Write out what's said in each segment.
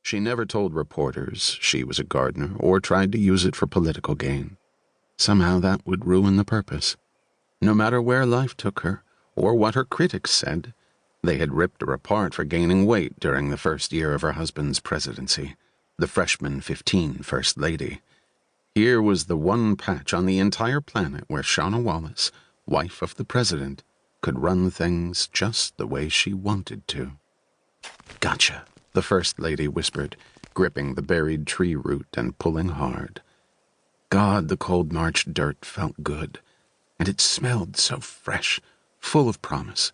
She never told reporters she was a gardener or tried to use it for political gain. Somehow that would ruin the purpose. No matter where life took her, or what her critics said, they had ripped her apart for gaining weight during the first year of her husband's presidency, the freshman 15 First Lady. Here was the one patch on the entire planet where Shauna Wallace, wife of the president, could run things just the way she wanted to. "Gotcha," the First Lady whispered, gripping the buried tree root and pulling hard. God, the cold March dirt felt good, and it smelled so fresh, full of promise.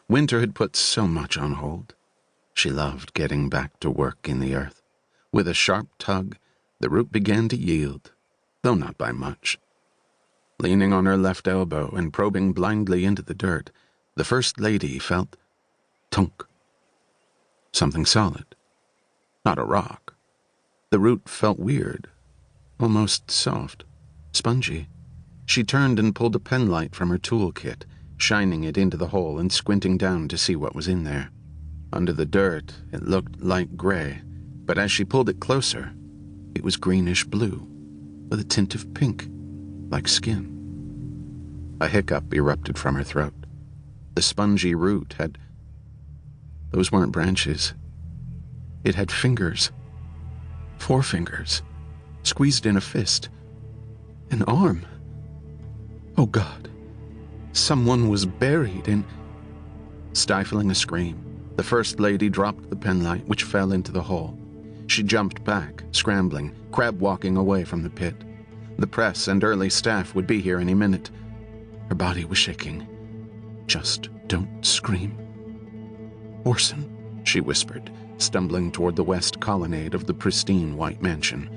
Winter had put so much on hold. She loved getting back to work in the earth. With a sharp tug, the root began to yield, though not by much. Leaning on her left elbow and probing blindly into the dirt, the First Lady felt tunk. Something solid. Not a rock. The root felt weird, almost soft, spongy. She turned and pulled a penlight from her toolkit, shining it into the hole and squinting down to see what was in there. Under the dirt, it looked light gray, but as she pulled it closer, it was greenish-blue, with a tint of pink, like skin. A hiccup erupted from her throat. The spongy root had... Those weren't branches. It had fingers. 4 fingers, squeezed in a fist. An arm. Oh, God. Someone was buried in... Stifling a scream, the First Lady dropped the penlight, which fell into the hole. She jumped back, scrambling, crab-walking away from the pit. The press and early staff would be here any minute. Her body was shaking. "Just don't scream." "Orson," she whispered, stumbling toward the west colonnade of the pristine white mansion.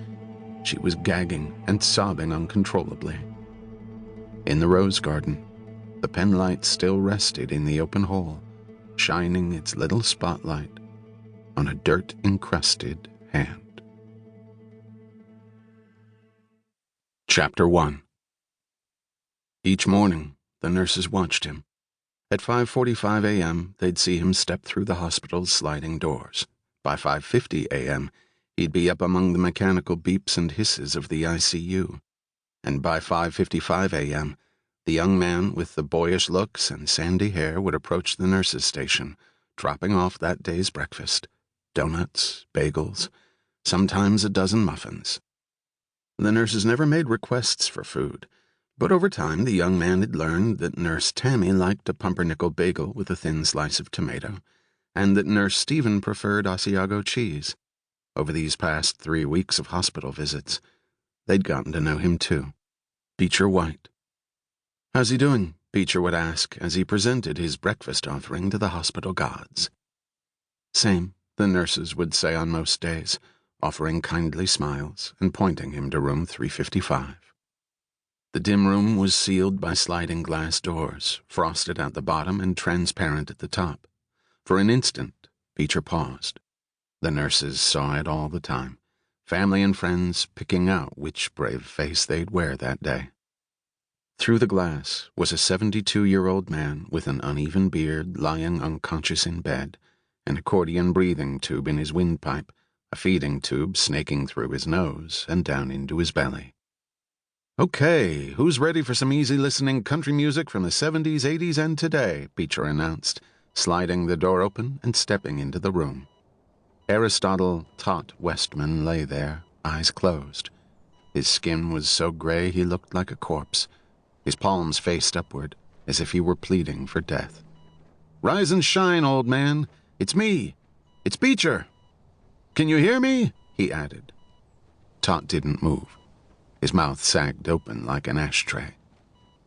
She was gagging and sobbing uncontrollably. In the rose garden, the penlight still rested in the open hole, shining its little spotlight on a dirt-encrusted hand. Chapter 1. Each morning, the nurses watched him. At 5:45 a.m., they'd see him step through the hospital's sliding doors. By 5:50 a.m., he'd be up among the mechanical beeps and hisses of the ICU. And by 5:55 a.m., the young man with the boyish looks and sandy hair would approach the nurses' station, dropping off that day's breakfast: donuts, bagels, sometimes a dozen muffins. The nurses never made requests for food, but over time the young man had learned that Nurse Tammy liked a pumpernickel bagel with a thin slice of tomato, and that Nurse Stephen preferred Asiago cheese. Over these past 3 weeks of hospital visits, they'd gotten to know him too. Beecher White. "How's he doing?" Beecher would ask as he presented his breakfast offering to the hospital gods. "Same," the nurses would say on most days, offering kindly smiles and pointing him to room 355. The dim room was sealed by sliding glass doors, frosted at the bottom and transparent at the top. For an instant, Beecher paused. The nurses saw it all the time, family and friends picking out which brave face they'd wear that day. Through the glass was a 72-year-old man with an uneven beard lying unconscious in bed, an accordion breathing tube in his windpipe, a feeding tube snaking through his nose and down into his belly. "Okay, who's ready for some easy-listening country music from the 70s, 80s, and today?" Beecher announced, sliding the door open and stepping into the room. Aristotle Tot Westman lay there, eyes closed. His skin was so gray he looked like a corpse, his palms faced upward, as if he were pleading for death. "Rise and shine, old man. It's me. It's Beecher. Can you hear me?" he added. Tot didn't move. His mouth sagged open like an ashtray.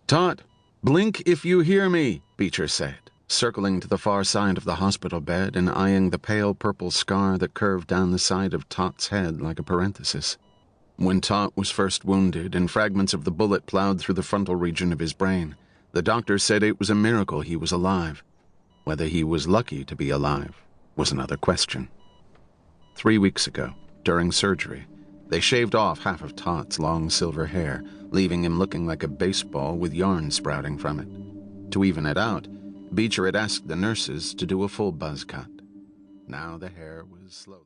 "Tot, blink if you hear me," Beecher said, circling to the far side of the hospital bed and eyeing the pale purple scar that curved down the side of Tot's head like a parenthesis. When Tot was first wounded and fragments of the bullet plowed through the frontal region of his brain, the doctor said it was a miracle he was alive. Whether he was lucky to be alive was another question. 3 weeks ago, during surgery, they shaved off half of Tot's long silver hair, leaving him looking like a baseball with yarn sprouting from it. To even it out, Beecher had asked the nurses to do a full buzz cut. Now the hair was slowly...